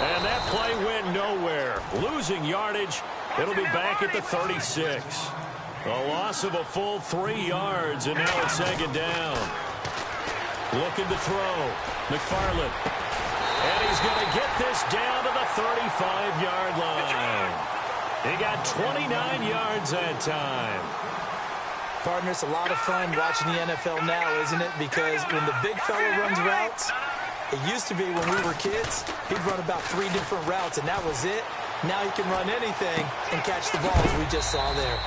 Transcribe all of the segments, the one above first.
And that play went nowhere. Losing yardage. It'll be back at the 36. A loss of a full 3 yards, and now it's second down. Looking to throw. McFarland. And he's going to get this down to the 35-yard line. He got 29 yards that time. Partner, it's a lot of fun watching the NFL now, isn't it? Because when the big fella runs routes, it used to be when we were kids, he'd run about 3 different routes, and that was it. Now he can run anything and catch the ball, as we just saw there.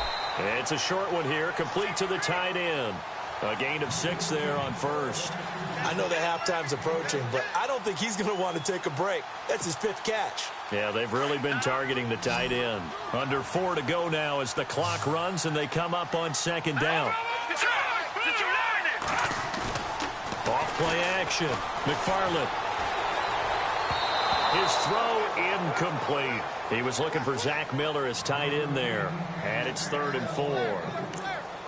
It's a short one here, complete to the tight end. A gain of 6 there on first. I know the halftime's approaching, but I don't think he's going to want to take a break. That's his 5th catch. Yeah, they've really been targeting the tight end. Under 4 to go now as the clock runs and they come up on second down. Off play action. McFarland. His throw incomplete. He was looking for Zach Miller as tight end there. And it's 3rd and 4.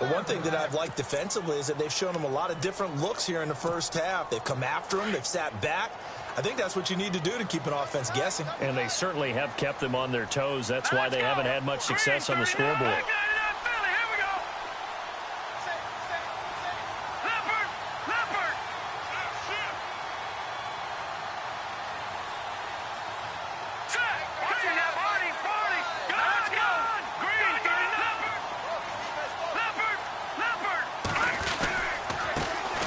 Well, one thing that I've liked defensively is that they've shown him a lot of different looks here in the first half. They've come after him. They've sat back. I think that's what you need to do to keep an offense guessing. And they certainly have kept them on their toes. That's why they haven't had much success on the scoreboard.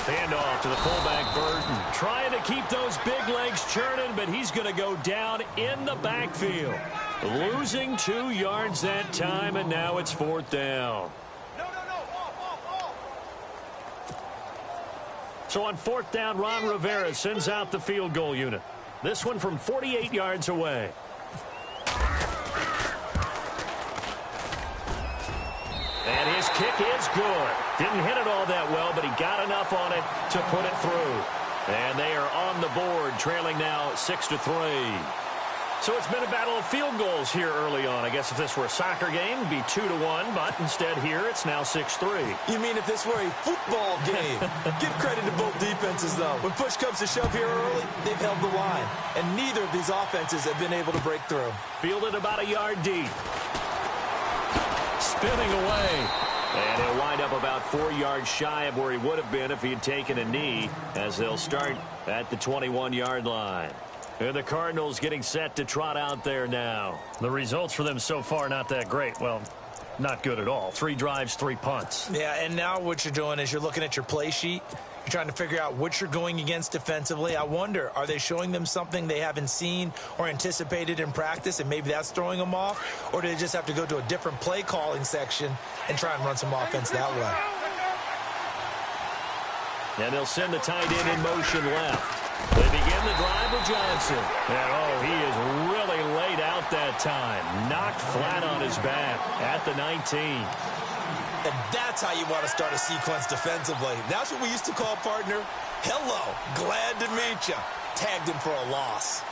Handoff to the fullback Burton. Trying to keep those big legs churning, but he's going to go down in the backfield. Losing 2 yards that time, and now it's 4th down. So on 4th down, Ron Rivera sends out the field goal unit. This one from 48 yards away. And his kick is good. Didn't hit it all that well, but he got enough on it to put it through. And they are on the board, trailing now 6-3. So it's been a battle of field goals here early on. I guess if this were a soccer game, it'd be 2-1, but instead here it's now 6-3. You mean if this were a football game? Give credit to both defenses, though. When push comes to shove here early, they've held the line. And neither of these offenses have been able to break through. Fielded about a yard deep. Spinning away. And he'll wind up about 4 yards shy of where he would have been if he had taken a knee, as they'll start at the 21-yard line. And the Cardinals getting set to trot out there now. The results for them so far not that great. Well, not good at all. 3 drives, 3 punts. Yeah, and now what you're doing is you're looking at your play sheet. You're trying to figure out what you're going against defensively. I wonder, are they showing them something they haven't seen or anticipated in practice, and maybe that's throwing them off? Or do they just have to go to a different play calling section and try and run some offense that way? And they'll send the tight end in motion left. They begin the drive with Johnson. And, oh, he is really laid out that time. Knocked flat on his back at the 19. And that's how you want to start a sequence defensively. That's what we used to call, partner, hello, glad to meet you. Tagged him for a loss.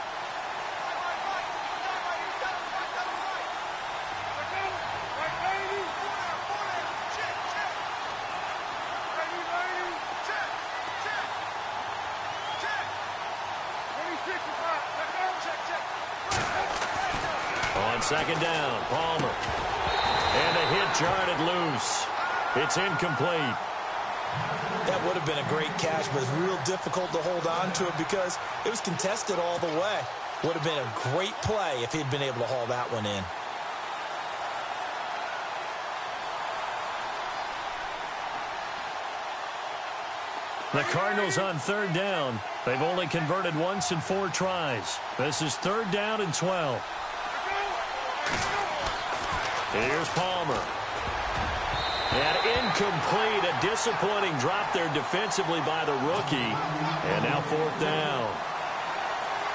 On second down, Palmer. And a hit jarred it loose. It's incomplete. That would have been a great catch, but it's real difficult to hold on to it because it was contested all the way. Would have been a great play if he'd been able to haul that one in. The Cardinals on 3rd down. They've only converted once in 4 tries. This is 3rd down and 12. Here's Palmer. And incomplete. A disappointing drop there defensively by the rookie. And now 4th down.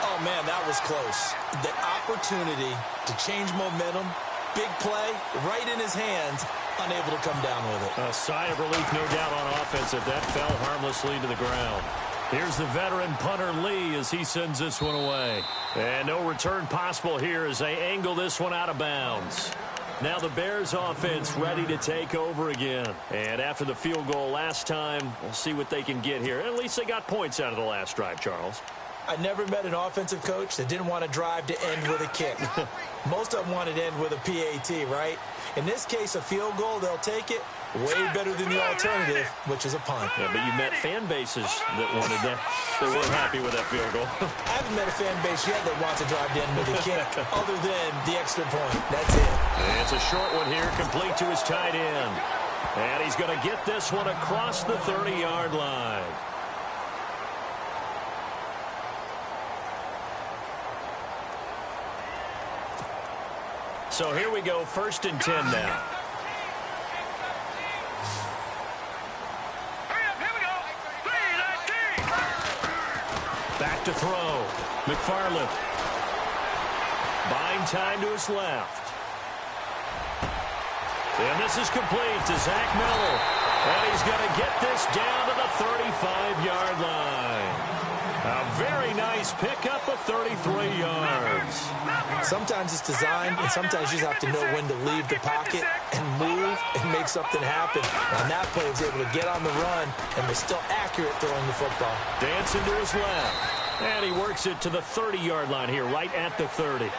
Oh, man, that was close. The opportunity to change momentum, big play, right in his hands, unable to come down with it. A sigh of relief, no doubt, on offense if that fell harmlessly to the ground. Here's the veteran punter Lee as he sends this one away. And no return possible here as they angle this one out of bounds. Now the Bears offense ready to take over again. And after the field goal last time, we'll see what they can get here. At least they got points out of the last drive, Charles. I never met an offensive coach that didn't want to drive to end with a kick. Most of them wanted to end with a PAT, right? In this case, a field goal, they'll take it. Way better than the alternative, which is a punt. Yeah, but you met fan bases that wanted that. They weren't happy with that field goal. I haven't met a fan base yet that wants to drive to end with a kick other than the extra point. That's it. And it's a short one here, complete to his tight end. And he's going to get this one across the 30-yard line. So here we go, 1st and 10 now. Back to throw. McFarland. Buying time to his left. And this is complete to Zach Miller. And he's going to get this down to the 35-yard line. A very nice pickup of 33 yards. Sometimes it's designed, and sometimes you just have to know when to leave the pocket and move and make something happen. On that play, he was able to get on the run and was still accurate throwing the football. Dancing to his left. And he works it to the 30-yard line here, right at the 30.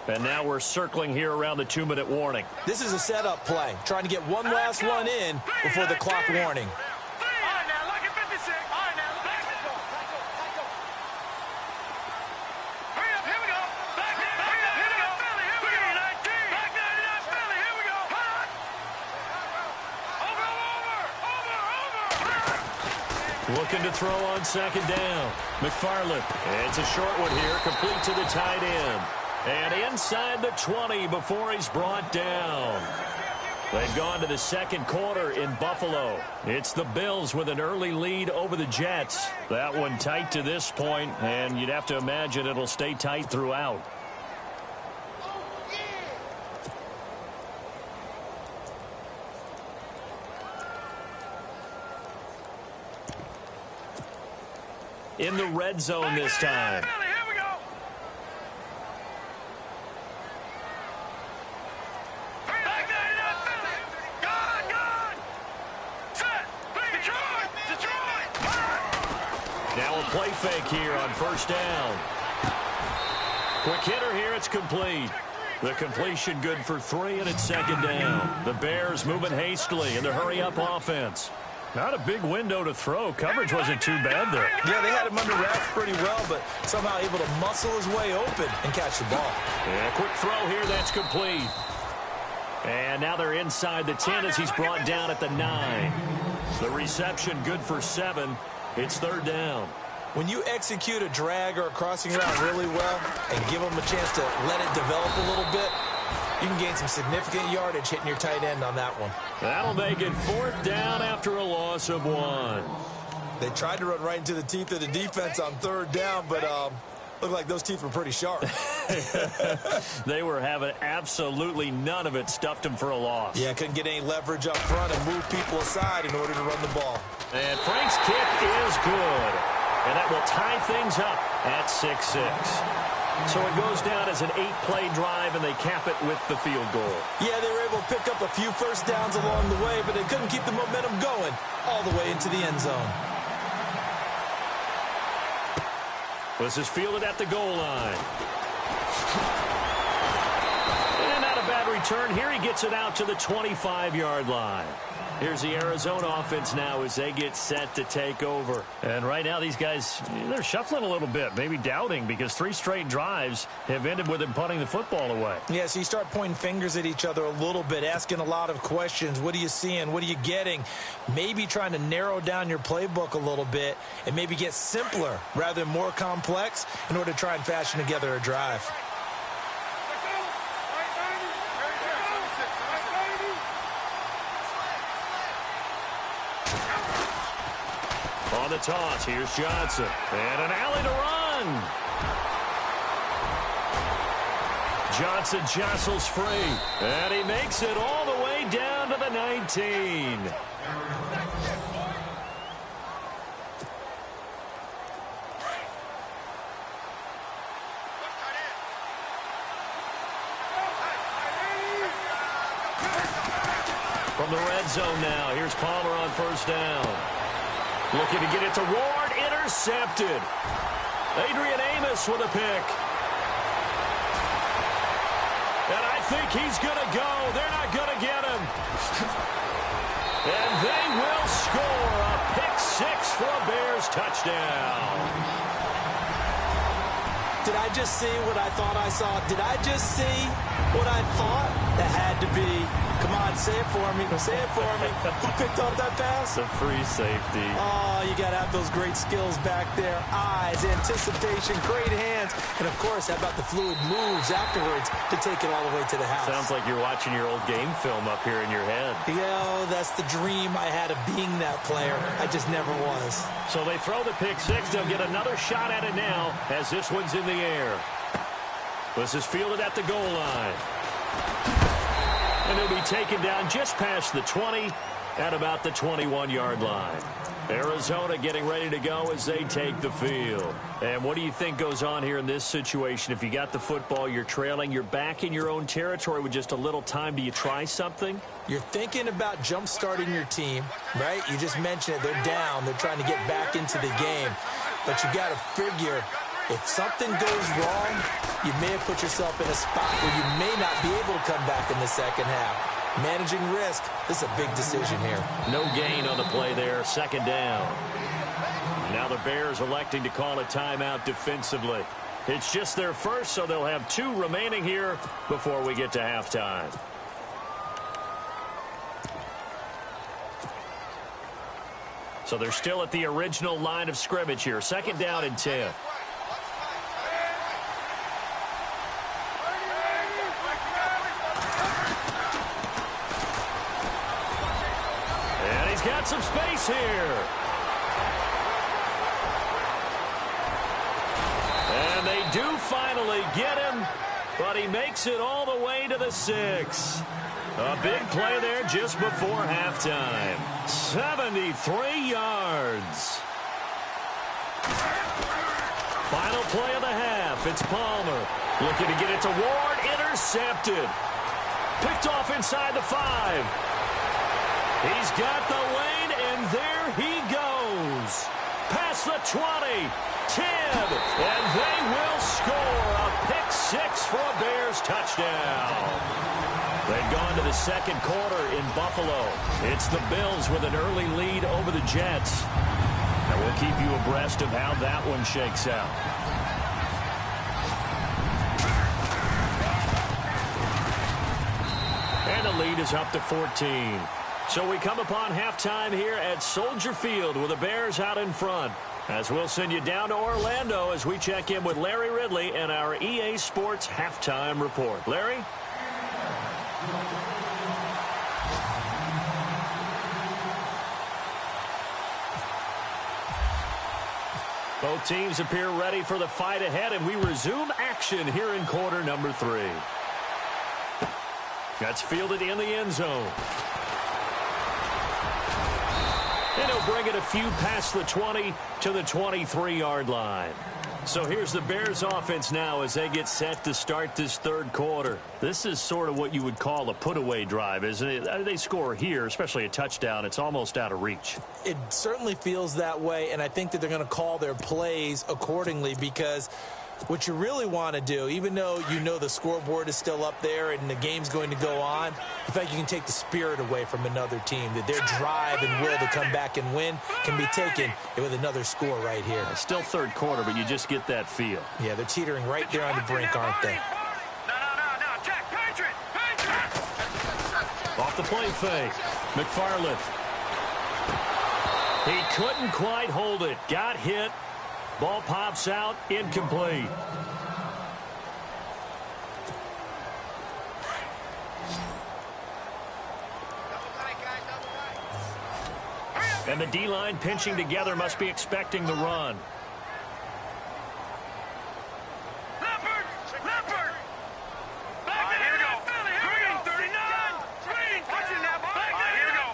And now we're circling here around the 2-minute warning. This is a setup play, trying to get one last one in before the clock warning. Looking to throw on 2nd down. McFarland. It's a short one here, complete to the tight end. And inside the 20 before he's brought down. They've gone to the 2nd quarter in Buffalo. It's the Bills with an early lead over the Jets. That one tight to this point, and you'd have to imagine it'll stay tight throughout. In the red zone this time. Now a play fake here on 1st down. Quick hitter here, it's complete. The completion good for 3, and it's 2nd down. The Bears moving hastily in the hurry-up offense. Not a big window to throw. Coverage wasn't too bad there. Yeah, they had him under wraps pretty well, but somehow able to muscle his way open and catch the ball. Yeah, quick throw here, that's complete. And now they're inside the 10 as he's brought down at the 9. The reception good for 7. It's 3rd down. When you execute a drag or a crossing route really well and give them a chance to let it develop a little bit, you can gain some significant yardage hitting your tight end on that one. That'll make it 4th down after a loss of 1. They tried to run right into the teeth of the defense on 3rd down, but looked like those teeth were pretty sharp. They were having absolutely none of it. Stuffed them for a loss. Yeah, couldn't get any leverage up front and move people aside in order to run the ball. And Frank's kick is good. And that will tie things up at 6-6. So it goes down as an 8-play drive, and they cap it with the field goal. Yeah, they were able to pick up a few first downs along the way, but they couldn't keep the momentum going all the way into the end zone. This is fielded at the goal line. And not a bad return. Here he gets it out to the 25-yard line. Here's the Arizona offense now as they get set to take over. And right now these guys, they're shuffling a little bit, maybe doubting, because 3 straight drives have ended with them punting the football away. Yeah, so you start pointing fingers at each other a little bit, asking a lot of questions. What are you seeing? What are you getting? Maybe trying to narrow down your playbook a little bit and maybe get simpler rather than more complex in order to try and fashion together a drive. On the toss, here's Johnson. And an alley to run. Johnson jostles free. And he makes it all the way down to the 19. from the red zone now. Here's Palmer on first down. Looking to get it to Ward. Intercepted. Adrian Amos with a pick. And I think he's going to go. They're not going to get him. And they will score a pick six for a Bears touchdown. Did I just see what I thought I saw? Did I just see what I thought? That had to be. Come on, say it for me. Say it for me. Who picked off that pass? The free safety. Oh, you got to have those great skills back there. Eyes, anticipation, great hands. And, of course, how about the fluid moves afterwards to take it all the way to the house? Sounds like you're watching your old game film up here in your head. Yeah, that's the dream I had of being that player. I just never was. So they throw the pick six. They'll get another shot at it now as this one's in the air. This is fielded at the goal line. And he'll be taken down just past the 20 at about the 21-yard line. Arizona getting ready to go as they take the field. And what do you think goes on here in this situation? If you got the football, you're trailing, you're back in your own territory with just a little time. Do you try something? You're thinking about jump-starting your team, right? You just mentioned it. They're down. They're trying to get back into the game. But you got to figure, if something goes wrong, you may have put yourself in a spot where you may not be able to come back in the second half. Managing risk, this is a big decision here. No gain on the play there, second down. Now the Bears electing to call a timeout defensively. It's just their first, so they'll have 2 remaining here before we get to halftime. So they're still at the original line of scrimmage here. Second down and 10. And he's got some space here. And they do finally get him, but he makes it all the way to the 6. A big play there just before halftime. 73 yards. Final play of the half. It's Palmer. Looking to get it to Ward. Intercepted. Picked off inside the 5. He's got the lane, and there he goes. Past the 20. 10. And they will score a pick 6 for a Bears touchdown. They've gone to the second quarter in Buffalo. It's the Bills with an early lead over the Jets. And we'll keep you abreast of how that one shakes out. And the lead is up to 14. So we come upon halftime here at Soldier Field with the Bears out in front. As we'll send you down to Orlando as we check in with Larry Ridley and our EA Sports Halftime Report. Larry? Both teams appear ready for the fight ahead, and we resume action here in quarter number 3. That's fielded in the end zone. And he'll bring it a few past the 20 to the 23-yard line. So here's the Bears offense now as they get set to start this third quarter. This is sort of what you would call a put-away drive, isn't it? They score here, especially a touchdown. It's almost out of reach. It certainly feels that way, and I think that they're going to call their plays accordingly because what you really want to do, even though you know the scoreboard is still up there and the game's going to go on, in fact, you can take the spirit away from another team, that their drive and will to come back and win can be taken with another score right here. Still third quarter, but you just get that feel. Yeah, they're teetering right there on the brink, aren't they? No, Jack, Patriot! Off the play fake. McFarland. He couldn't quite hold it. Got hit. Ball pops out, incomplete. And the D-line pinching together must be expecting the run. Leopard! Back here we go. Green, 39! Green, touching that ball. Here we go.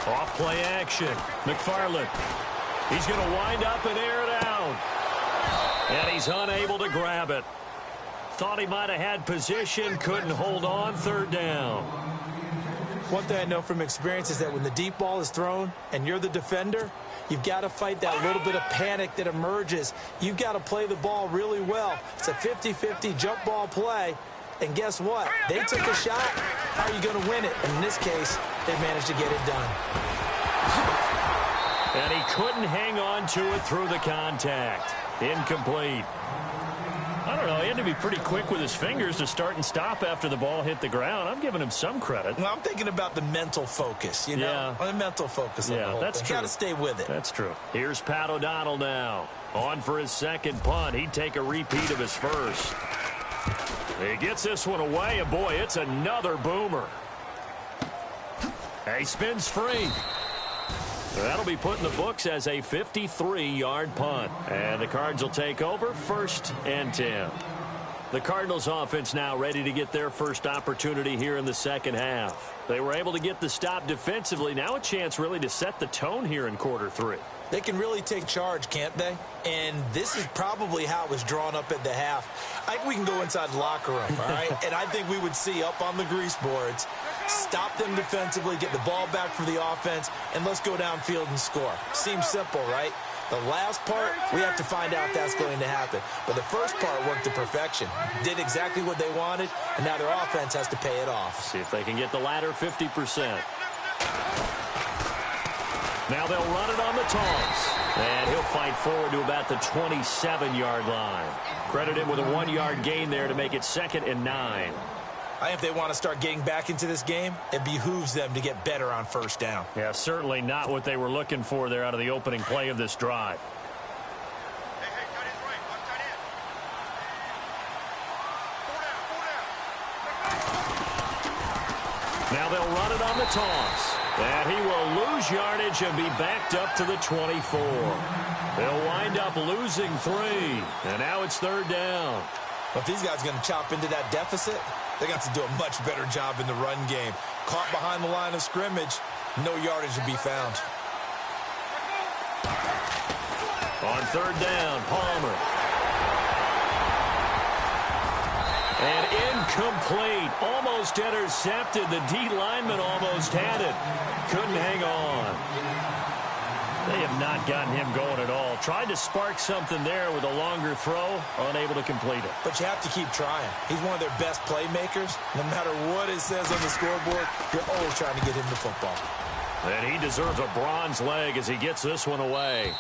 No. Off play action. McFarland. He's going to wind up and air it out. And he's unable to grab it. Thought he might have had position, couldn't hold on, third down. One thing I know from experience is that when the deep ball is thrown and you're the defender, you've got to fight that little bit of panic that emerges. You've got to play the ball really well. It's a 50-50 jump ball play. And guess what? They took a shot. How are you going to win it? And in this case, they managed to get it done. And he couldn't hang on to it through the contact. Incomplete. I don't know. He had to be pretty quick with his fingers to start and stop after the ball hit the ground. I'm giving him some credit. Well, I'm thinking about the mental focus, you know? Yeah. The mental focus of the whole that's thing. true. Got to stay with it. That's true. Here's Pat O'Donnell now. On for his second punt. He'd take a repeat of his first. He gets this one away, and boy, it's another boomer. He spins free. That'll be put in the books as a 53-yard punt. And the Cards will take over 1st and 10. The Cardinals offense now ready to get their first opportunity here in the second half. They were able to get the stop defensively. Now a chance really to set the tone here in quarter 3. They can really take charge, can't they? And this is probably how it was drawn up at the half. I think we can go inside the locker room, all right? And I think we would see up on the grease boards, stop them defensively, get the ball back for the offense, and let's go downfield and score. Seems simple, right? The last part, we have to find out that's going to happen. But the first part worked to perfection. Did exactly what they wanted, and now their offense has to pay it off. See if they can get the latter 50%. Now they'll run it on the toss. And he'll fight forward to about the 27-yard line. Credit him with a 1-yard gain there to make it 2nd and 9. I think if they want to start getting back into this game, it behooves them to get better on first down. Yeah, certainly not what they were looking for there out of the opening play of this drive. Now they'll run it on the toss. And he will lose yardage and be backed up to the 24. They'll wind up losing 3. And now it's 3rd down. But if these guys are going to chop into that deficit, they're going to have to do a much better job in the run game. Caught behind the line of scrimmage, no yardage to be found. On 3rd down, Palmer. And incomplete. Almost intercepted. The D lineman almost had it. Couldn't hang on. They have not gotten him going at all. Tried to spark something there with a longer throw. Unable to complete it. But you have to keep trying. He's one of their best playmakers. No matter what it says on the scoreboard, you're always trying to get him the football. And he deserves a bronze leg as he gets this one away.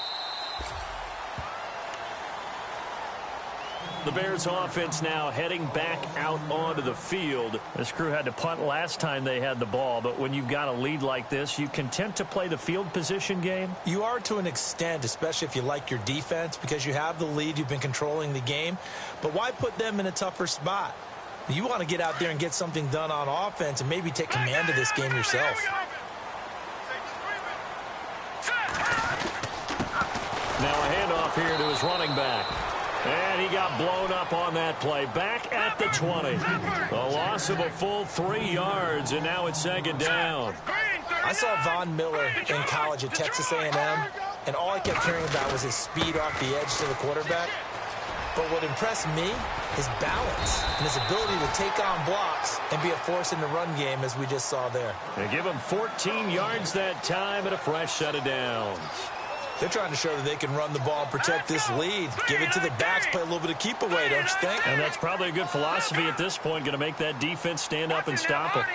The Bears offense now heading back out onto the field. This crew had to punt last time they had the ball, but when you've got a lead like this, you content to play the field position game? You are to an extent, especially if you like your defense, because you have the lead, you've been controlling the game. But why put them in a tougher spot? You want to get out there and get something done on offense and maybe take command of this game yourself. Now a handoff here to his running back. And he got blown up on that play. Back at the 20. A loss of a full 3 yards, and now it's 2nd down. I saw Von Miller in college at Texas A&M, and all I kept hearing about was his speed off the edge to the quarterback. But what impressed me, his balance and his ability to take on blocks and be a force in the run game, as we just saw there. They give him 14 yards that time and a fresh set of downs. They're trying to show that they can run the ball and protect this lead. Give it to the backs, play a little bit of keep away, don't you think? And that's probably a good philosophy at this point, going to make that defense stand up and stop it.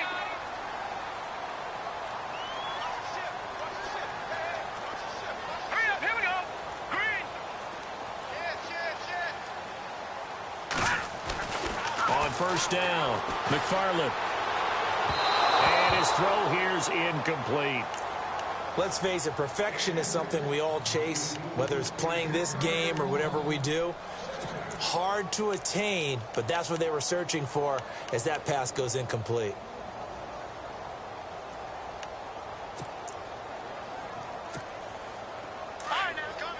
Here we go. Green. On 1st down, McFarland. And his throw here's incomplete. Let's face it, perfection is something we all chase, whether it's playing this game or whatever we do. Hard to attain, but that's what they were searching for as that pass goes incomplete.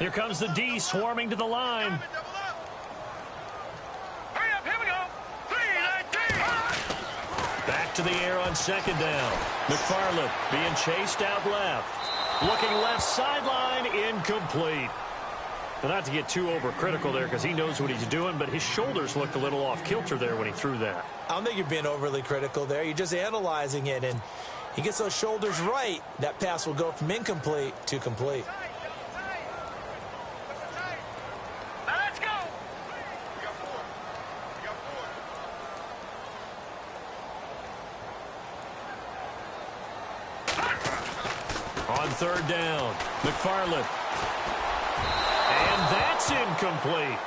Here comes the D swarming to the line. Hurry up, here we go. 3-19. Back to the air on 2nd down. McFarland being chased out left. Looking left sideline, incomplete. Well, not to get too overcritical there because he knows what he's doing, but his shoulders looked a little off kilter there when he threw that. I don't think you're being overly critical there. You're just analyzing it, and he gets those shoulders right. That pass will go from incomplete to complete. Now let's go. On third down, McFarland. And that's incomplete.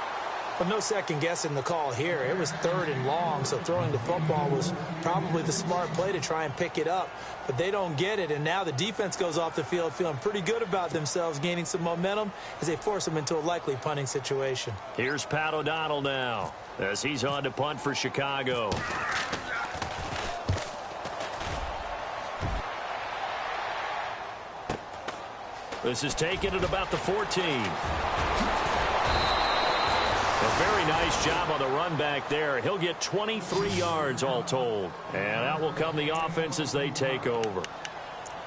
But no second guessing the call here. It was third and long, so throwing the football was probably the smart play to try and pick it up. But they don't get it, and now the defense goes off the field feeling pretty good about themselves, gaining some momentum as they force them into a likely punting situation. Here's Pat O'Donnell now as he's on to punt for Chicago. This is taken at about the 14. A very nice job on the run back there. He'll get 23 yards all told. And out will come the offense as they take over.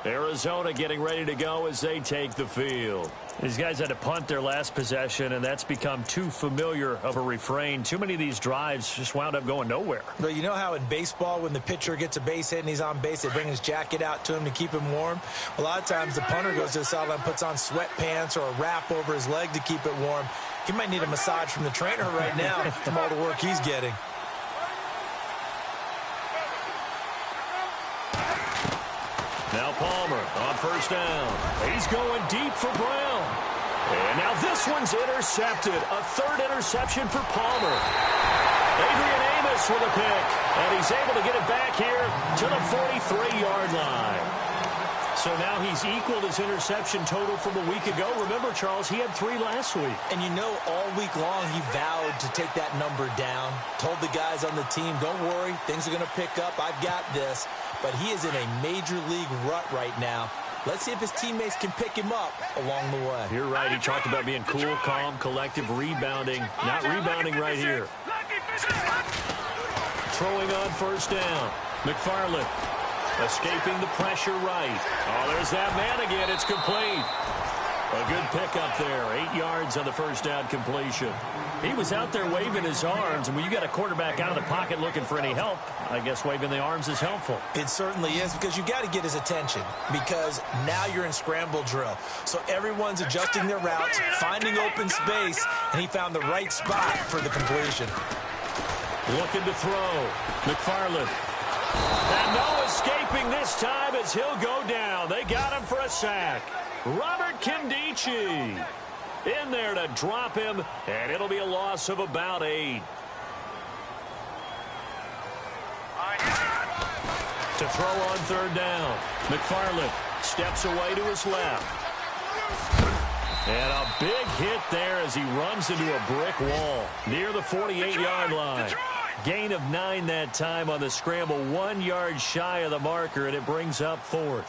Arizona getting ready to go as they take the field. These guys had to punt their last possession, and that's become too familiar of a refrain. Too many of these drives just wound up going nowhere. But you know how in baseball, when the pitcher gets a base hit and he's on base, they bring his jacket out to him to keep him warm? A lot of times the punter goes to the sideline, puts on sweatpants or a wrap over his leg to keep it warm. He might need a massage from the trainer right now from all the work he's getting. Now Palmer on first down. He's going deep for Brown. And now this one's intercepted. A third interception for Palmer. Adrian Amos with a pick. And he's able to get it back here to the 43-yard line. So now he's equaled his interception total from a week ago. Remember, Charles, he had 3 last week. And you know, all week long he vowed to take that number down. Told the guys on the team, don't worry, things are going to pick up. I've got this. But he is in a major league rut right now. Let's see if his teammates can pick him up along the way. You're right. He talked about being cool, calm, collective, rebounding. Not rebounding right here. Throwing on first down. McFarland escaping the pressure right. Oh, there's that man again. It's complete. A good pickup there. 8 yards on the first down completion. He was out there waving his arms, and when you got a quarterback out of the pocket looking for any help, I guess waving the arms is helpful. It certainly is, because you got to get his attention, because now you're in scramble drill. So everyone's adjusting their routes, finding open space, and he found the right spot for the completion. Looking to throw. McFarland. And no escaping this time as he'll go down. They got him for a sack. Robert Kimdichie in there to drop him, and it'll be a loss of about 8. To throw on third down. McFarland steps away to his left. And a big hit there as he runs into a brick wall near the 48-yard line. Gain of 9 that time on the scramble, 1 yard shy of the marker, and it brings up 4th.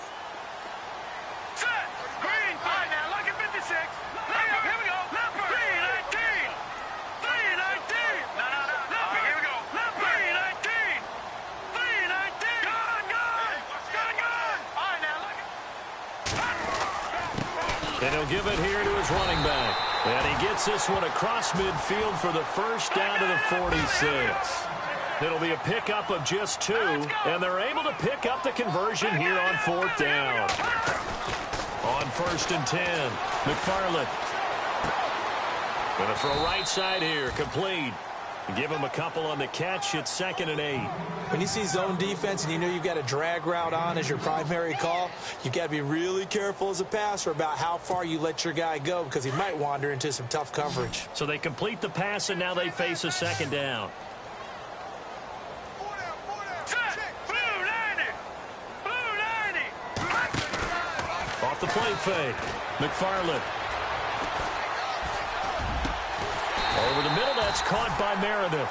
And he'll give it here to his running back. And he gets this one across midfield for the first down to the 46. It'll be a pickup of just 2, and they're able to pick up the conversion here on 4th down. On 1st and 10, McFarland. Going to throw right side here, complete. Give him a couple on the catch. It's 2nd and 8. When you see zone defense and you know you've got a drag route on as your primary call, you've got to be really careful as a passer about how far you let your guy go, because he might wander into some tough coverage. So they complete the pass, and now they face a 2nd down. Off the play fake. McFarland. Over the middle, that's caught by Meredith.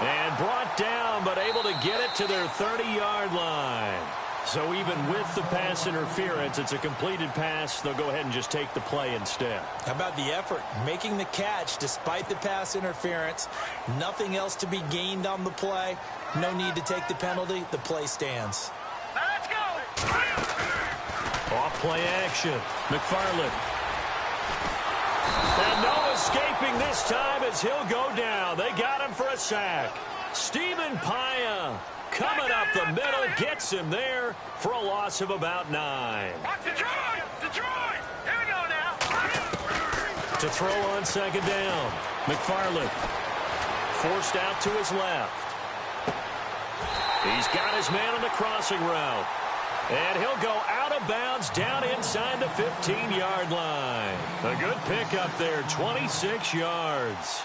And brought down, but able to get it to their 30-yard line. So even with the pass interference, it's a completed pass. They'll go ahead and just take the play instead. How about the effort? Making the catch despite the pass interference. Nothing else to be gained on the play. No need to take the penalty. The play stands. Let's go! Off play action. McFarland. And no escaping this time as he'll go down. They got him for a sack. Stephen Paya coming up the middle, gets him there for a loss of about 9. Detroit! Detroit! Here we go now. To throw on second down. McFarland forced out to his left. He's got his man on the crossing route. And he'll go out of bounds down inside the 15-yard line. A good pickup there, 26 yards.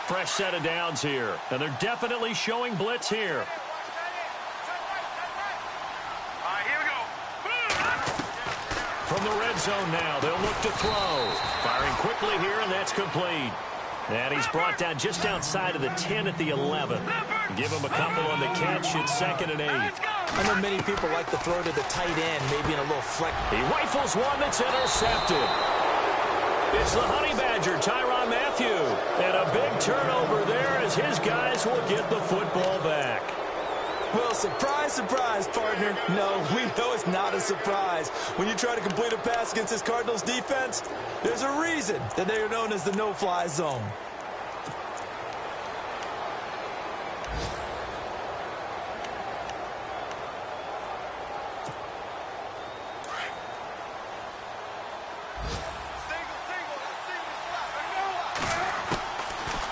Fresh set of downs here, and they're definitely showing blitz here. From the red zone now, they'll look to throw. Firing quickly here, and that's complete. And he's brought down just outside of the 10 at the 11. Give him a couple on the catch. It's 2nd and 8. I know many people like to throw to the tight end, maybe in a little flex. He rifles one that's intercepted. It's the Honey Badger, Tyrann Mathieu. And a big turnover there as his guys will get the football back. Well, surprise, surprise, partner. No, we know it's not a surprise. When you try to complete a pass against this Cardinals defense, there's a reason that they are known as the no-fly zone.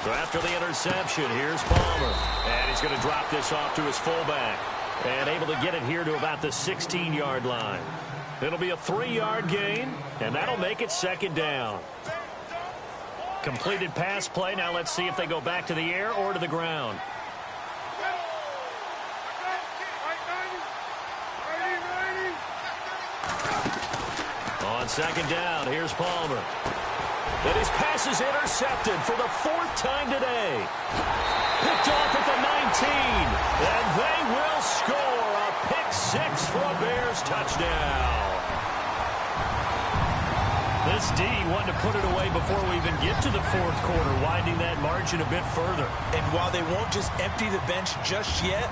So after the interception, here's Palmer. And he's going to drop this off to his fullback. And able to get it here to about the 16-yard line. It'll be a 3-yard gain, and that'll make it 2nd down. Completed pass play. Now let's see if they go back to the air or to the ground. On 2nd down, here's Palmer. And his pass is intercepted for the 4th time today. Picked off at the 19. And they will score a pick 6 for a Bears touchdown. This D wanted to put it away before we even get to the 4th quarter, widening that margin a bit further. And while they won't just empty the bench just yet,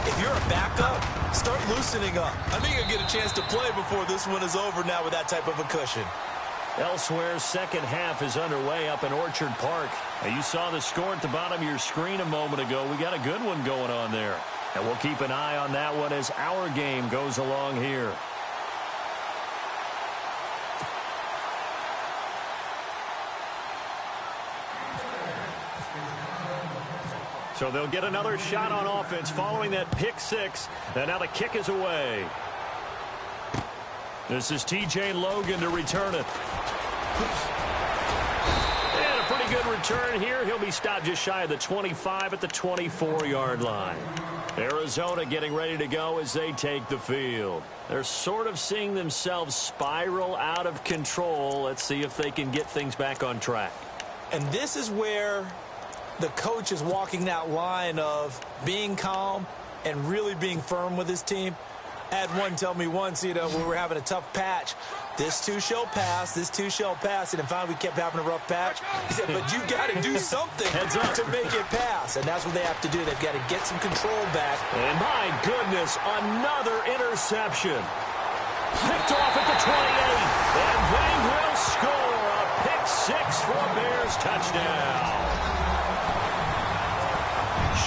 if you're a backup, start loosening up. I think you'll get a chance to play before this one is over now with that type of a cushion. Elsewhere, second half is underway up in Orchard Park. Now, you saw the score at the bottom of your screen a moment ago. We got a good one going on there. And we'll keep an eye on that one as our game goes along here. So they'll get another shot on offense following that pick 6. And now the kick is away. This is T.J. Logan to return it. And a pretty good return here. He'll be stopped just shy of the 25 at the 24-yard line. Arizona getting ready to go as they take the field. They're sort of seeing themselves spiral out of control. Let's see if they can get things back on track. And this is where the coach is walking that line of being calm and really being firm with his team. I had one tell me once, we were having a tough patch. This too shall pass, this too shall pass. And finally we kept having a rough patch. He said, but you got to do something to make it pass. And that's what they have to do. They've got to get some control back. And my goodness, another interception. Picked off at the 28. And they will score a pick 6 for a Bears touchdown.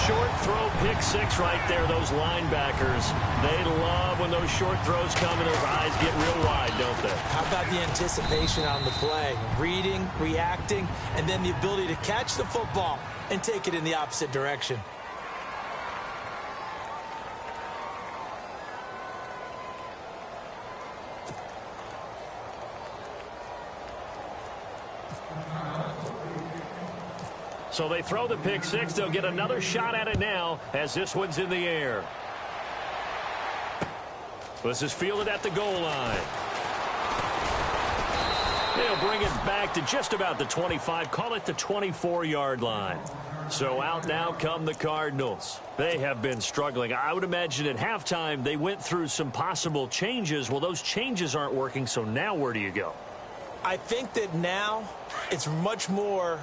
Short throw pick 6 right there. Those linebackers, they love when those short throws come and those eyes get real wide, don't they? How about the anticipation on the play? Reading, reacting, and then the ability to catch the football and take it in the opposite direction. So they throw the pick 6. They'll get another shot at it now as this one's in the air. This is fielded at the goal line. They'll bring it back to just about the 25. Call it the 24-yard line. So out now come the Cardinals. They have been struggling. I would imagine at halftime they went through some possible changes. Well, those changes aren't working, so now where do you go? I think that now it's much more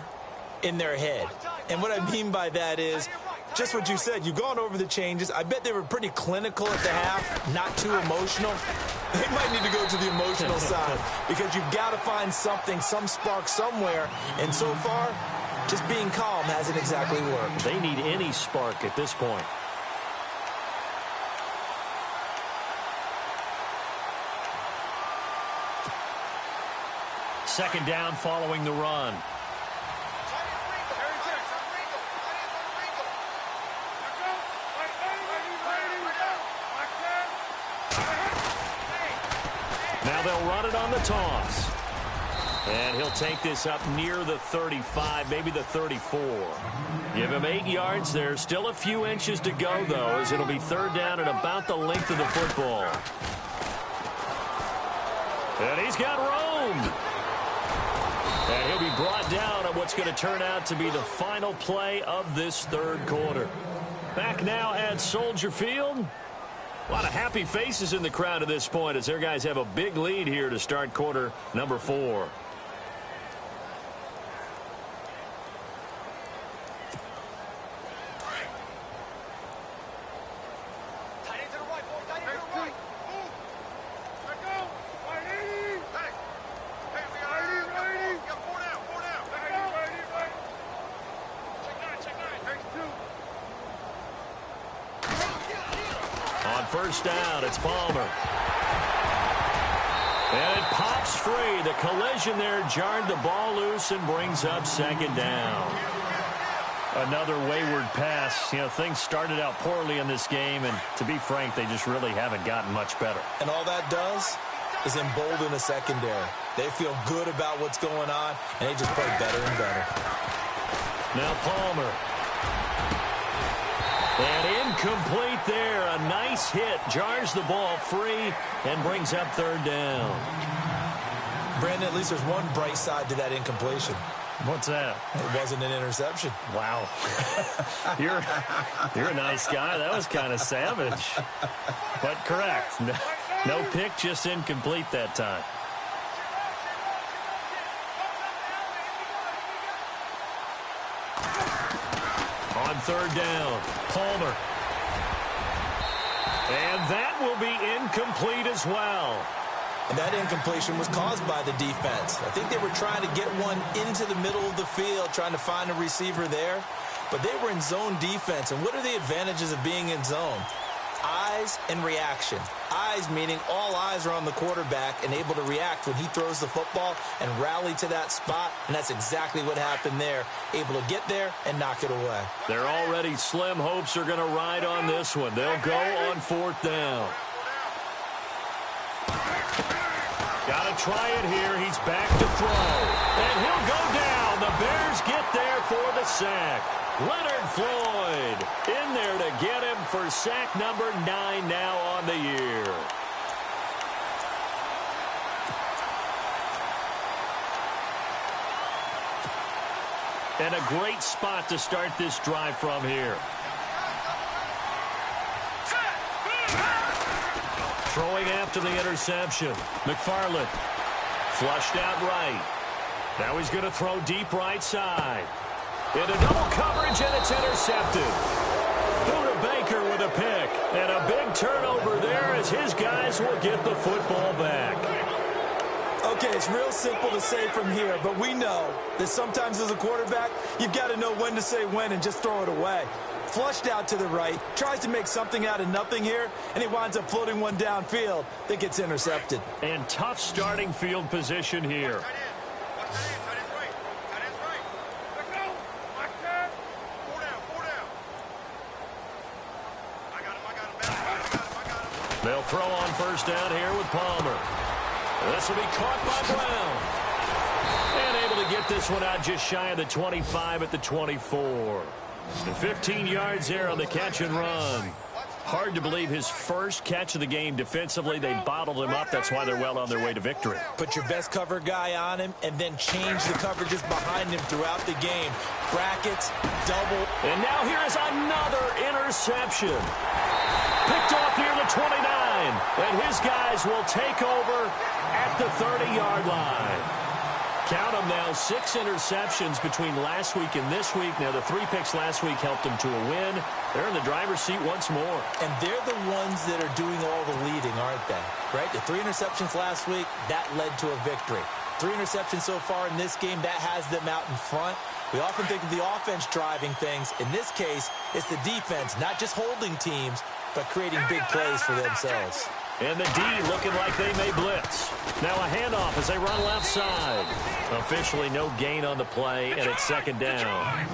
in their head. And what I mean by that is just what you said. You've gone over the changes. I bet they were pretty clinical at the half, not too emotional. They might need to go to the emotional side because you've got to find something, some spark somewhere. And so far, just being calm hasn't exactly worked. They need any spark at this point. Second down following the run. Now they'll run it on the toss. And he'll take this up near the 35, maybe the 34. Give him 8 yards there. Still a few inches to go, though, as it'll be third down and about the length of the football. And he's got room. And he'll be brought down on what's going to turn out to be the final play of this third quarter. Back now at Soldier Field. A lot of happy faces in the crowd at this point as their guys have a big lead here to start quarter number 4. First down, it's Palmer. And it pops free. The collision there jarred the ball loose and brings up second down. Another wayward pass. You know, things started out poorly in this game, and to be frank, they just really haven't gotten much better. And all that does is embolden a secondary. They feel good about what's going on, and they just play better and better. Now Palmer. And incomplete there. A nice hit. Jars the ball free and brings up third down. Brandon, at least there's one bright side to that incompletion. What's that? It wasn't an interception. Wow. You're a nice guy. That was kind of savage. But correct. No pick, just incomplete that time. On third down, Palmer. And that will be incomplete as well. And that incompletion was caused by the defense. I think they were trying to get one into the middle of the field, trying to find a receiver there. But they were in zone defense. And what are the advantages of being in zone? Eyes and reaction. Eyes meaning all eyes are on the quarterback and able to react when he throws the football and rally to that spot. And that's exactly what happened there. Able to get there and knock it away. Their already slim hopes are going to ride on this one. They'll go on fourth down. Got to try it here. He's back to throw. And he'll go down. The Bears get there for the sack. Leonard Floyd in there to get him for sack number 9 now on the year. And a great spot to start this drive from here. Throwing after the interception. McFarland flushed out right. Now he's going to throw deep right side. Into double coverage, and it's intercepted. Buda Baker with a pick. And a big turnover there as his guys will get the football back. Okay, it's real simple to say from here, but we know that sometimes as a quarterback, you've got to know when to say when and just throw it away. Flushed out to the right, tries to make something out of nothing here, and he winds up floating one downfield that gets intercepted. And tough starting field position here. They'll throw on first down here with Palmer. This will be caught by Brown. And able to get this one out just shy of the 25 at the 24. And 15 yards there on the catch and run. Hard to believe his first catch of the game defensively. They bottled him up. That's why they're well on their way to victory. Put your best cover guy on him and then change the coverages behind him throughout the game. Brackets, double. And now here is another interception. Picked off near the 29. And his guys will take over at the 30-yard line. Count them now, 6 interceptions between last week and this week. Now, the 3 picks last week helped them to a win. They're in the driver's seat once more. And they're the ones that are doing all the leading, aren't they? Right? The 3 interceptions last week, that led to a victory. 3 interceptions so far in this game, that has them out in front. We often think of the offense driving things. In this case, it's the defense, not just holding teams, but creating big plays for themselves. And the D looking like they may blitz. Now a handoff as they run left side. Officially no gain on the play, and it's second down.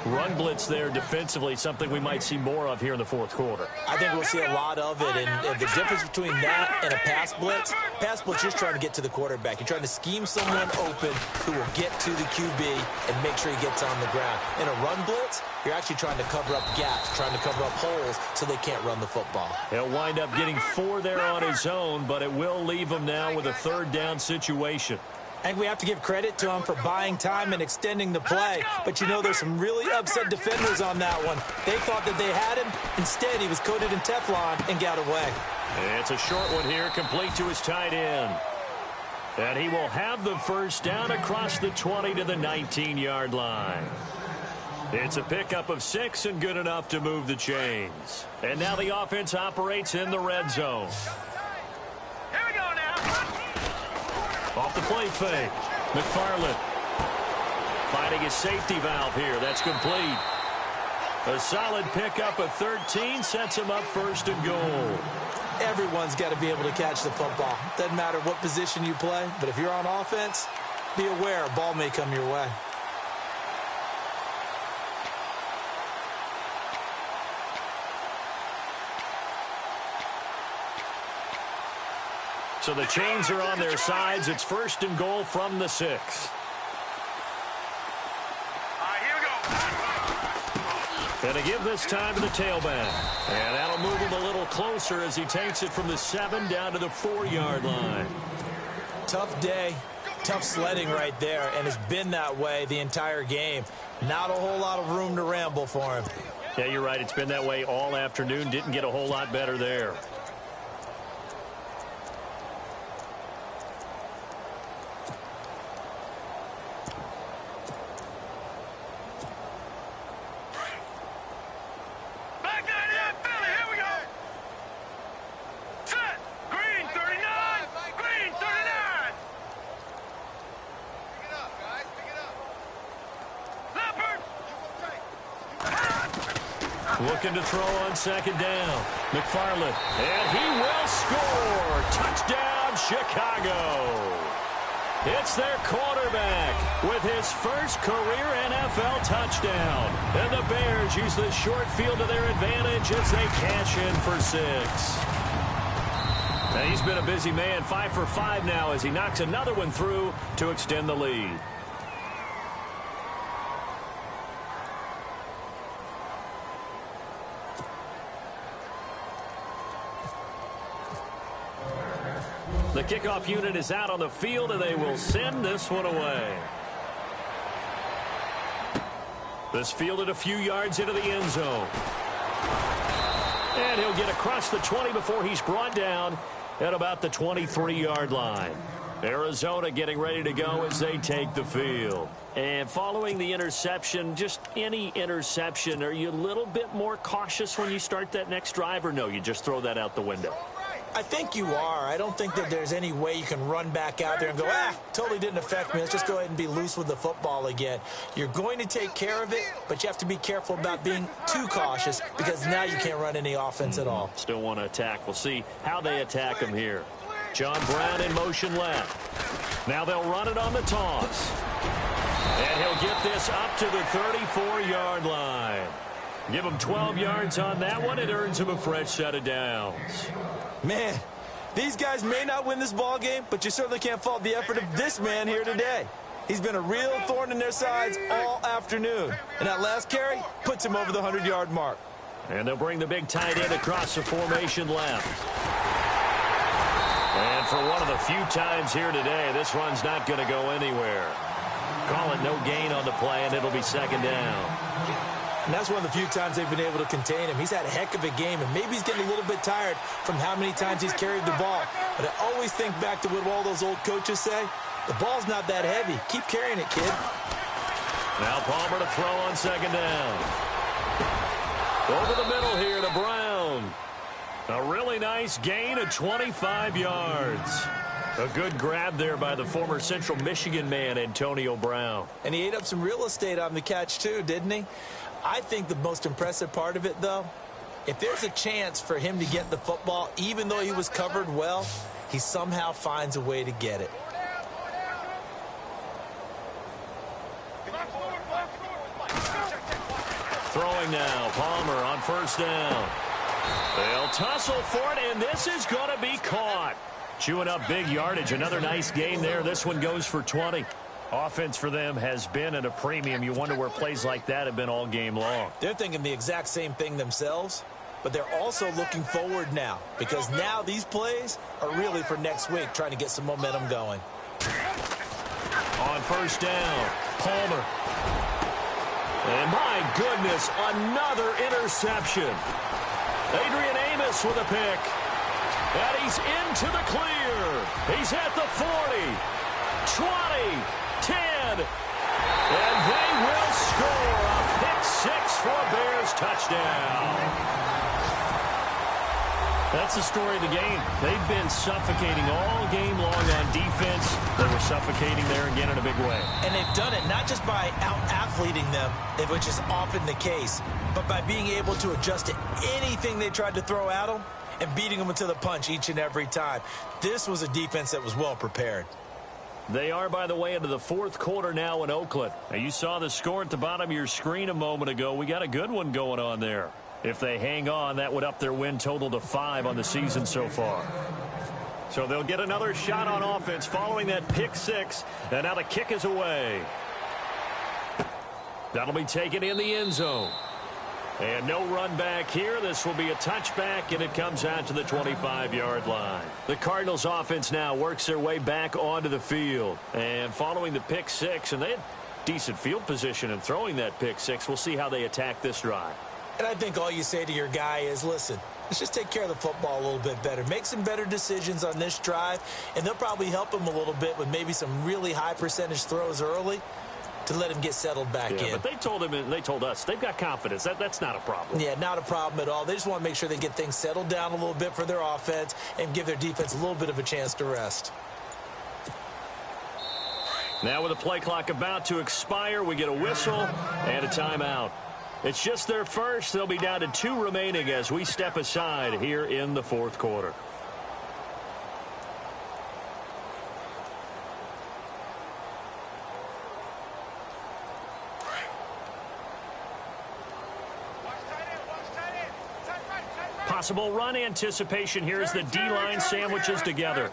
Run blitz there defensively, something we might see more of here in the fourth quarter. I think we'll see a lot of it, and the difference between that and a pass blitz, you're trying to get to the quarterback. You're trying to scheme someone open who will get to the QB and make sure he gets on the ground. In a run blitz, you're actually trying to cover up gaps, trying to cover up holes so they can't run the football. He'll wind up getting 4 there on his own, but it will leave him now with a third down situation. I think we have to give credit to him for buying time and extending the play. But, you know, there's some really upset defenders on that one. They thought that they had him. Instead, he was coated in Teflon and got away. It's a short one here, complete to his tight end. And he will have the first down across the 20 to the 19-yard line. It's a pickup of 6 and good enough to move the chains. And now the offense operates in the red zone. Here we go now. Off the play fake. McFarland finding his safety valve here. That's complete. A solid pickup of 13 sets him up first and goal. Everyone's got to be able to catch the football. Doesn't matter what position you play, but if you're on offense, be aware a ball may come your way. So the chains are on their sides. It's first and goal from the 6. Here we go. And to give this time to the tailback. And that'll move him a little closer as he takes it from the 7 down to the 4-yard line. Tough day, tough sledding right there, and it's been that way the entire game. Not a whole lot of room to ramble for him. Yeah, you're right. It's been that way all afternoon. Didn't get a whole lot better there. Looking to throw on second down. McFarland. And he will score. Touchdown, Chicago. It's their quarterback with his first career NFL touchdown. And the Bears use the short field to their advantage as they cash in for 6. Now, he's been a busy man. 5 for 5 now as he knocks another one through to extend the lead. The kickoff unit is out on the field, and they will send this one away. This fielded a few yards into the end zone. And he'll get across the 20 before he's brought down at about the 23-yard line. Arizona getting ready to go as they take the field. And following the interception, just any interception, are you a little bit more cautious when you start that next drive, or no, you just throw that out the window? I think you are. I don't think that there's any way you can run back out there and go, totally didn't affect me. Let's just go ahead and be loose with the football again. You're going to take care of it, but you have to be careful about being too cautious because now you can't run any offense at all. Still want to attack. We'll see how they attack him here. John Brown in motion left. Now they'll run it on the toss. And he'll get this up to the 34-yard line. Give him 12 yards on that one. It earns him a fresh set of downs. Man, these guys may not win this ball game, but you certainly can't fault the effort of this man here today. He's been a real thorn in their sides all afternoon. And that last carry puts him over the 100-yard mark. And they'll bring the big tight end across the formation left. And for one of the few times here today, this run's not going to go anywhere. Call it no gain on the play, and it'll be second down. And that's one of the few times they've been able to contain him. He's had a heck of a game, and maybe he's getting a little bit tired from how many times he's carried the ball. But I always think back to what all those old coaches say. The ball's not that heavy. Keep carrying it, kid. Now Palmer to throw on second down. Over the middle here to Brown. A really nice gain of 25 yards. A good grab there by the former Central Michigan man, Antonio Brown. And he ate up some real estate on the catch, too, didn't he? I think the most impressive part of it, though, if there's a chance for him to get the football, even though he was covered well, he somehow finds a way to get it. Throwing now, Palmer on first down. They'll tussle for it, and this is going to be caught. Chewing up big yardage. Another nice gain there. This one goes for 20. Offense for them has been at a premium. You wonder where plays like that have been all game long. They're thinking the exact same thing themselves, but they're also looking forward now, because now these plays are really for next week, trying to get some momentum going. On first down, Palmer. And my goodness, another interception. Adrian Amos with a pick. And he's into the clear. He's at the 40, 20, 10. And they will score a pick six for a Bears touchdown. That's the story of the game. They've been suffocating all game long on defense. They were suffocating there again in a big way. And they've done it not just by out-athleting them, which is often the case, but by being able to adjust to anything they tried to throw at them and beating them to the punch each and every time. This was a defense that was well prepared. They are, by the way, into the fourth quarter now in Oakland. Now, you saw the score at the bottom of your screen a moment ago. We got a good one going on there. If they hang on, that would up their win total to 5 on the season so far. So they'll get another shot on offense following that pick six. And now the kick is away. That'll be taken in the end zone. And no run back here. This will be a touchback, and it comes out to the 25-yard line. The Cardinals offense now works their way back onto the field. And following the pick six, and they had decent field position in throwing that pick six. We'll see how they attack this drive. And I think all you say to your guy is, listen, let's just take care of the football a little bit better. Make some better decisions on this drive, and they'll probably help him a little bit with maybe some really high percentage throws early to let him get settled back in. But they told him, and they told us, they've got confidence. That's not a problem. Yeah, not a problem at all. They just want to make sure they get things settled down a little bit for their offense and give their defense a little bit of a chance to rest. Now with the play clock about to expire, we get a whistle and a timeout. It's just their first. They'll be down to 2 remaining as we step aside here in the fourth quarter. Possible run anticipation here as the D-line sandwiches together.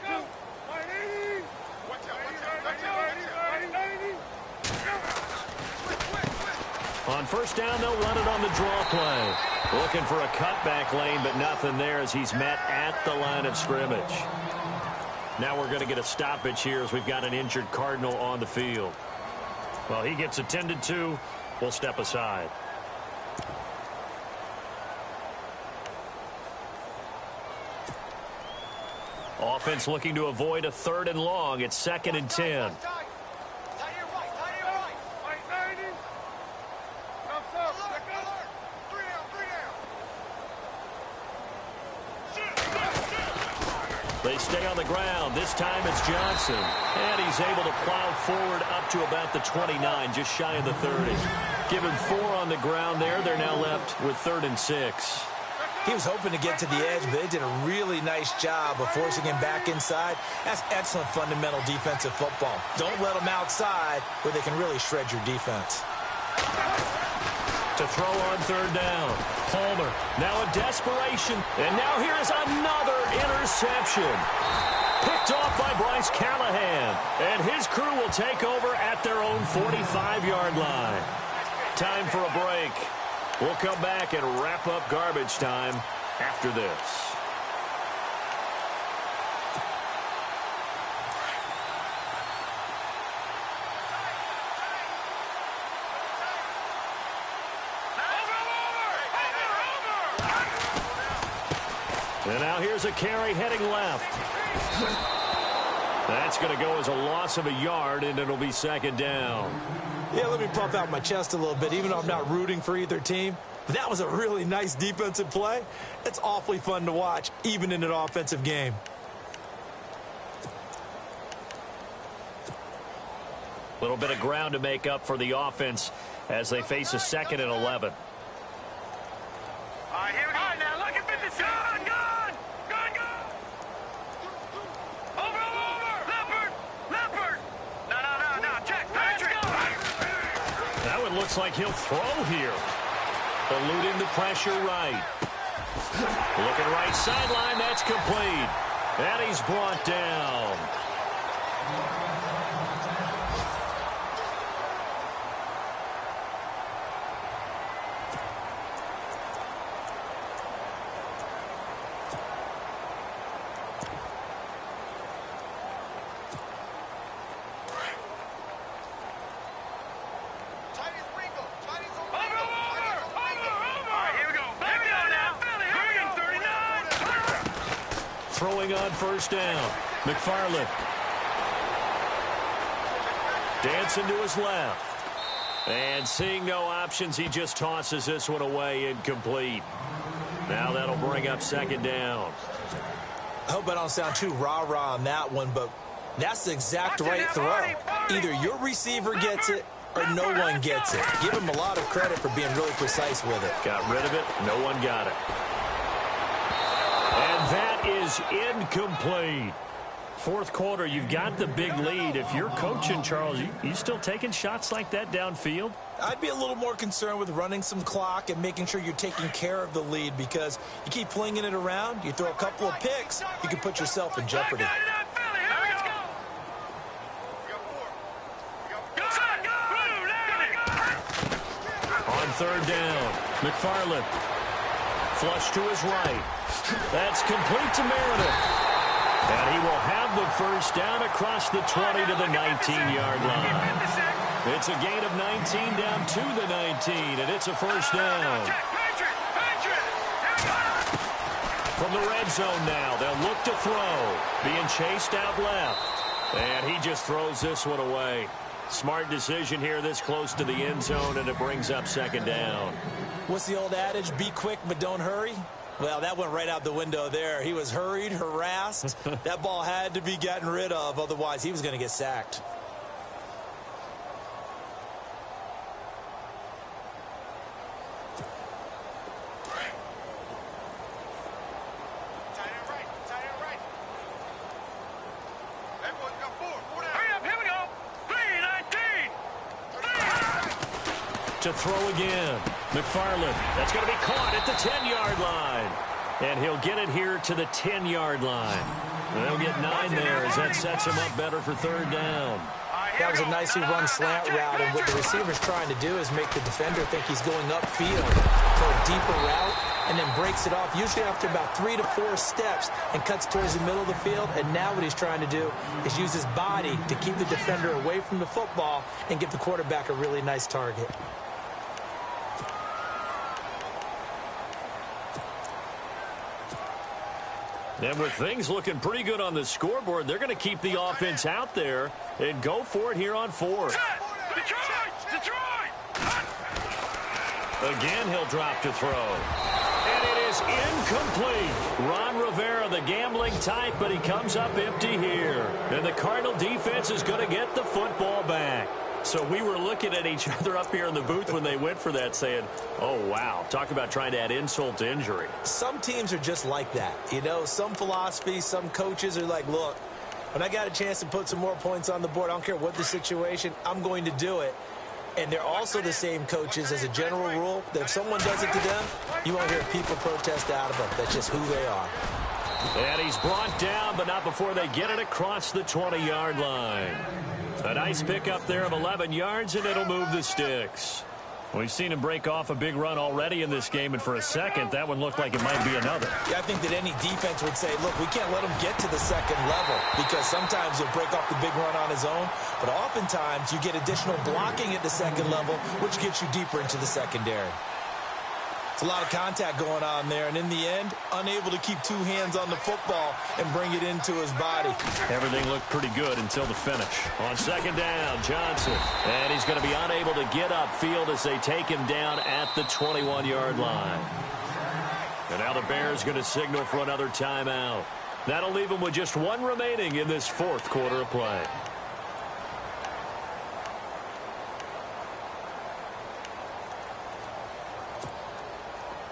On first down, they'll run it on the draw play. Looking for a cutback lane, but nothing there as he's met at the line of scrimmage. Now we're going to get a stoppage here as we've got an injured Cardinal on the field. Well, he gets attended to. We'll step aside. Offense looking to avoid a 3rd and long. It's 2nd and 10. They stay on the ground. This time it's Johnson. And he's able to plow forward up to about the 29, just shy of the 30. Give him 4 on the ground there. They're now left with 3rd and 6. He was hoping to get to the edge, but they did a really nice job of forcing him back inside. That's excellent fundamental defensive football. Don't let them outside where they can really shred your defense. To throw on 3rd down. Palmer, now a desperation. And now here is another interception. Picked off by Bryce Callahan. And his crew will take over at their own 45-yard line. Time for a break. We'll come back and wrap up garbage time after this. And now here's a carry heading left. That's going to go as a loss of a yard, and it'll be second down. Yeah, let me puff out my chest a little bit, even though I'm not rooting for either team. But that was a really nice defensive play. It's awfully fun to watch, even in an offensive game. A little bit of ground to make up for the offense as they face a 2nd and 11. All right, here we go. All right, now look at 56. Gun! Over! Leopard! No, check. Patrick! That one looks like he'll throw here. Eluding the pressure right. Looking right sideline, that's complete. And he's brought down. Throwing on first down. McFarland. Dancing to his left. And seeing no options, he just tosses this one away, incomplete. Now that'll bring up second down. I hope I don't sound too rah-rah on that one, but that's the exact right throw. Either your receiver gets it or no one gets it. Give him a lot of credit for being really precise with it. Got rid of it. No one got it. And that is incomplete. Fourth quarter, you've got the big lead. If you're coaching, Charles, you still taking shots like that downfield? I'd be a little more concerned with running some clock and making sure you're taking care of the lead, because you keep flinging it around, you throw a couple of picks, you can put yourself in jeopardy. On third down, McFarland. Flush to his right. That's complete to Meredith. And he will have the first down across the 20 to the 19-yard line. It's a gain of 19 down to the 19, and it's a first down. From the red zone now, they'll look to throw. Being chased out left. And he just throws this one away. Smart decision here this close to the end zone, and it brings up second down. What's the old adage? Be quick, but don't hurry. Well, that went right out the window there. He was hurried, harassed. That ball had to be gotten rid of, otherwise he was going to get sacked. To throw again. McFarland. That's going to be caught at the 10-yard line. And he'll get it here to the 10-yard line. They'll get 9 there as that sets him up better for third down. That was a nicely run slant route, and what the receiver's trying to do is make the defender think he's going upfield for a deeper route, and then breaks it off, usually after about 3 to 4 steps, and cuts towards the middle of the field. And now what he's trying to do is use his body to keep the defender away from the football and give the quarterback a really nice target. And with things looking pretty good on the scoreboard, they're going to keep the offense out there and go for it here on fourth. Detroit! Again, he'll drop to throw. And it is incomplete. Ron Rivera, the gambling type, but he comes up empty here. And the Cardinal defense is going to get the football back. So we were looking at each other up here in the booth when they went for that, saying, oh, wow, talk about trying to add insult to injury. Some teams are just like that. You know, some philosophies, some coaches are like, look, when I got a chance to put some more points on the board, I don't care what the situation, I'm going to do it. And they're also the same coaches as a general rule that if someone does it to them, you won't hear people protest out of them. That's just who they are. And he's brought down, but not before they get it across the 20-yard line. A nice pickup there of 11 yards, and it'll move the sticks. We've seen him break off a big run already in this game, and for a second, that one looked like it might be another. Yeah, I think that any defense would say, look, we can't let him get to the second level, because sometimes he'll break off the big run on his own, but oftentimes you get additional blocking at the second level, which gets you deeper into the secondary. It's a lot of contact going on there, and in the end, unable to keep two hands on the football and bring it into his body. Everything looked pretty good until the finish. On second down, Johnson. And he's going to be unable to get upfield as they take him down at the 21-yard line. And now the Bears going to signal for another timeout. That'll leave them with just one remaining in this fourth quarter of play.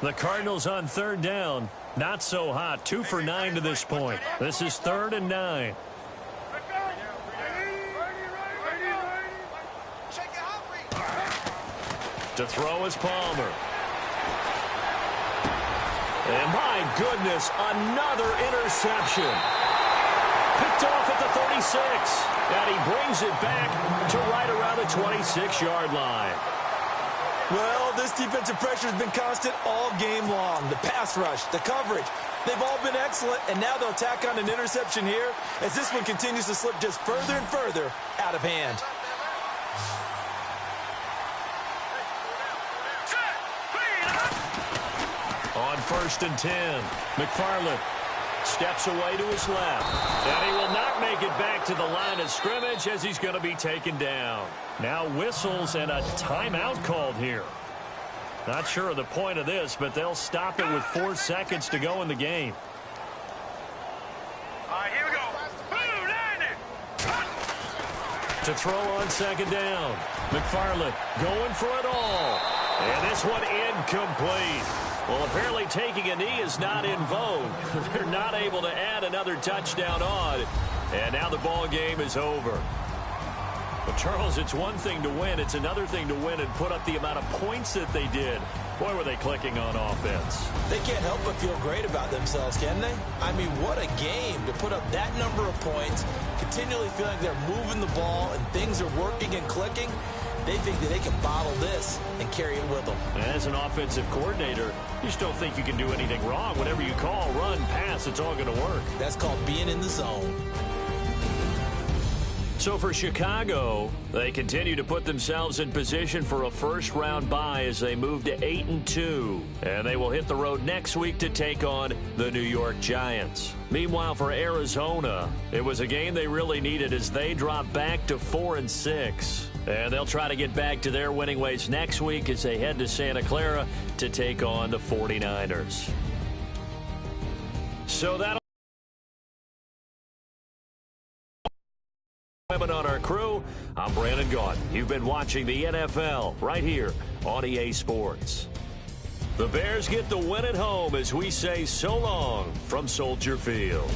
The Cardinals on third down. Not so hot. 2 for 9 to this point. This is 3rd and 9. To throw is Palmer. And my goodness, another interception. Picked off at the 36. And he brings it back to right around the 26-yard line. Well, this defensive pressure has been constant all game long. The pass rush, the coverage, they've all been excellent, and now they'll tack on an interception here as this one continues to slip just further and further out of hand. On 1st and 10, McFarland steps away to his left. And he will not make it back to the line of scrimmage as he's going to be taken down. Now whistles and a timeout called here. Not sure of the point of this, but they'll stop it with 4 seconds to go in the game. All right, here we go. To throw on second down, McFarland going for it all. And this one incomplete. Well, apparently taking a knee is not in vogue. They're not able to add another touchdown on. And now the ball game is over. But, Charles, it's one thing to win. It's another thing to win and put up the amount of points that they did. Boy, were they clicking on offense. They can't help but feel great about themselves, can they? I mean, what a game to put up that number of points, continually feeling they're moving the ball and things are working and clicking. They think that they can bottle this and carry it with them. As an offensive coordinator, you just don't think you can do anything wrong. Whatever you call, run, pass, it's all going to work. That's called being in the zone. So for Chicago, they continue to put themselves in position for a first-round bye as they move to 8-2. And they will hit the road next week to take on the New York Giants. Meanwhile, for Arizona, it was a game they really needed as they drop back to 4-6. And they'll try to get back to their winning ways next week as they head to Santa Clara to take on the 49ers. So that'll on our crew. I'm Brandon Gaudin. You've been watching the NFL right here on EA Sports. The Bears get the win at home as we say so long from Soldier Field.